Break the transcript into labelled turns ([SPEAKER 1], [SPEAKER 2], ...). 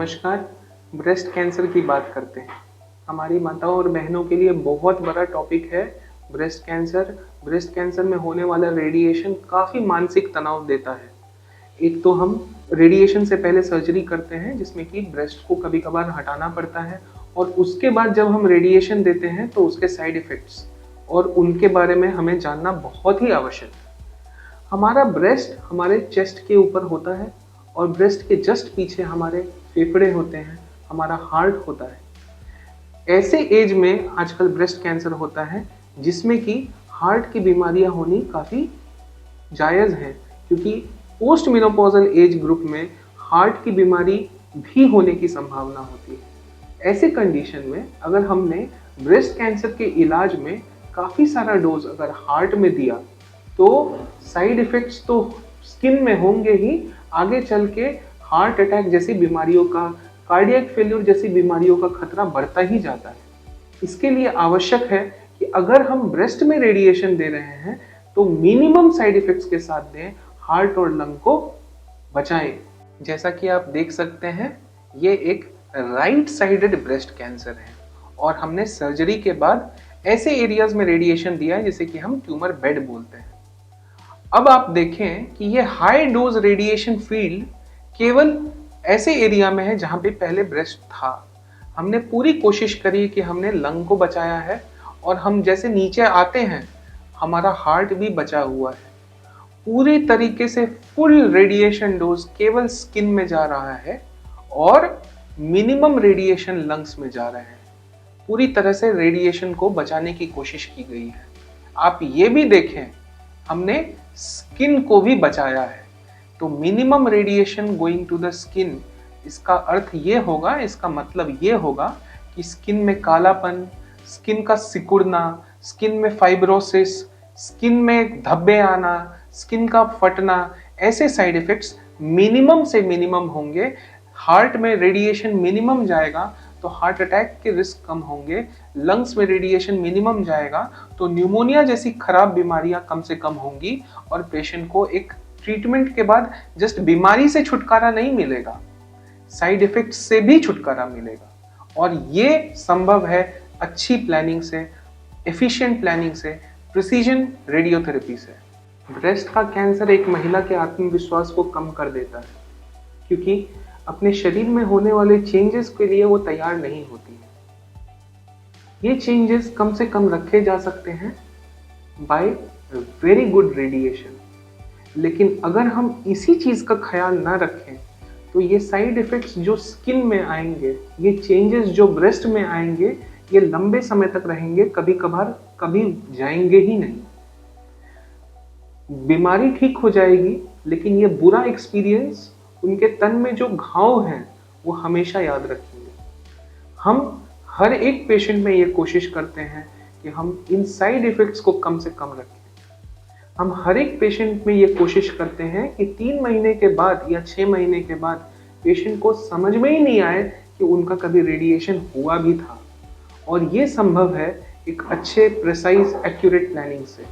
[SPEAKER 1] नमस्कार। Breast cancer की बात करते हैं। हमारी माताओं और बहनों के लिए बहुत बड़ा टॉपिक है ब्रेस्ट कैंसर। ब्रेस्ट कैंसर में होने वाला रेडिएशन काफ़ी मानसिक तनाव देता है। एक तो हम रेडिएशन से पहले सर्जरी करते हैं जिसमें कि ब्रेस्ट को कभी कभार हटाना पड़ता है, और उसके बाद जब हम रेडिएशन देते हैं तो उसके साइड इफ़ेक्ट्स और उनके बारे में हमें जानना बहुत ही आवश्यक है। हमारा ब्रेस्ट हमारे चेस्ट के ऊपर होता है और ब्रेस्ट के जस्ट पीछे हमारे फेफड़े होते हैं, हमारा हार्ट होता है। ऐसे एज में आजकल ब्रेस्ट कैंसर होता है जिसमें कि हार्ट की बीमारियां होनी काफ़ी जायज़ है, क्योंकि पोस्ट मेनोपॉजल एज ग्रुप में हार्ट की बीमारी भी होने की संभावना होती है। ऐसे कंडीशन में अगर हमने ब्रेस्ट कैंसर के इलाज में काफ़ी सारा डोज अगर हार्ट में दिया तो साइड इफ़ेक्ट्स तो स्किन में होंगे ही, आगे चल के हार्ट अटैक जैसी बीमारियों का, कार्डियक फेल्यूर जैसी बीमारियों का खतरा बढ़ता ही जाता है। इसके लिए आवश्यक है कि अगर हम ब्रेस्ट में रेडिएशन दे रहे हैं तो मिनिमम साइड इफ़ेक्ट्स के साथ दें, हार्ट और लंग को बचाएं। जैसा कि आप देख सकते हैं, ये एक राइट साइडेड ब्रेस्ट कैंसर है और हमने सर्जरी के बाद ऐसे एरियाज में रेडिएशन दिया है जिसे कि हम ट्यूमर बेड बोलते हैं। अब आप देखें कि ये हाई डोज रेडिएशन फील्ड केवल ऐसे एरिया में है जहां पे पहले ब्रेस्ट था। हमने पूरी कोशिश करी कि हमने लंग को बचाया है, और हम जैसे नीचे आते हैं हमारा हार्ट भी बचा हुआ है। पूरी तरीके से फुल रेडिएशन डोज केवल स्किन में जा रहा है और मिनिमम रेडिएशन लंग्स में जा रहे हैं। पूरी तरह से रेडिएशन को बचाने की कोशिश की गई है। आप ये भी देखें, हमने स्किन को भी बचाया है। तो minimum radiation going to the skin, इसका अर्थ ये होगा, इसका मतलब ये होगा कि स्किन में कालापन, स्किन का सिकुड़ना, स्किन में फाइब्रोसिस, स्किन में धब्बे आना, स्किन का फटना, ऐसे साइड इफेक्ट्स मिनिमम से मिनिमम होंगे। हार्ट में रेडिएशन मिनिमम जाएगा तो हार्ट अटैक के रिस्क कम होंगे। लंग्स में रेडिएशन मिनिमम जाएगा तो न्यूमोनिया जैसी खराब बीमारियां कम से कम होंगी, और पेशेंट को एक ट्रीटमेंट के बाद जस्ट बीमारी से छुटकारा नहीं मिलेगा, साइड इफेक्ट्स से भी छुटकारा मिलेगा। और ये संभव है अच्छी प्लानिंग से, एफिशिएंट प्लानिंग से, प्रिसीजन रेडियोथेरेपी से। ब्रेस्ट का कैंसर एक महिला के आत्मविश्वास को कम कर देता है, क्योंकि अपने शरीर में होने वाले चेंजेस के लिए वो तैयार नहीं होती है। ये चेंजेस कम से कम रखे जा सकते हैं बाय वेरी गुड रेडिएशन। लेकिन अगर हम इसी चीज़ का ख्याल ना रखें तो ये साइड इफ़ेक्ट्स जो स्किन में आएंगे, ये चेंजेस जो ब्रेस्ट में आएंगे, ये लंबे समय तक रहेंगे, कभी कभार कभी जाएंगे ही नहीं। बीमारी ठीक हो जाएगी लेकिन ये बुरा एक्सपीरियंस उनके तन में जो घाव हैं वो हमेशा याद रखेंगे। हम हर एक पेशेंट में ये कोशिश करते हैं कि हम इन साइड इफ़ेक्ट्स को कम से कम रखें। हम हर एक पेशेंट में ये कोशिश करते हैं कि 3 महीने के बाद या 6 महीने के बाद पेशेंट को समझ में ही नहीं आए कि उनका कभी रेडिएशन हुआ भी था, और ये संभव है एक अच्छे प्रिसाइज एक्यूरेट प्लानिंग से।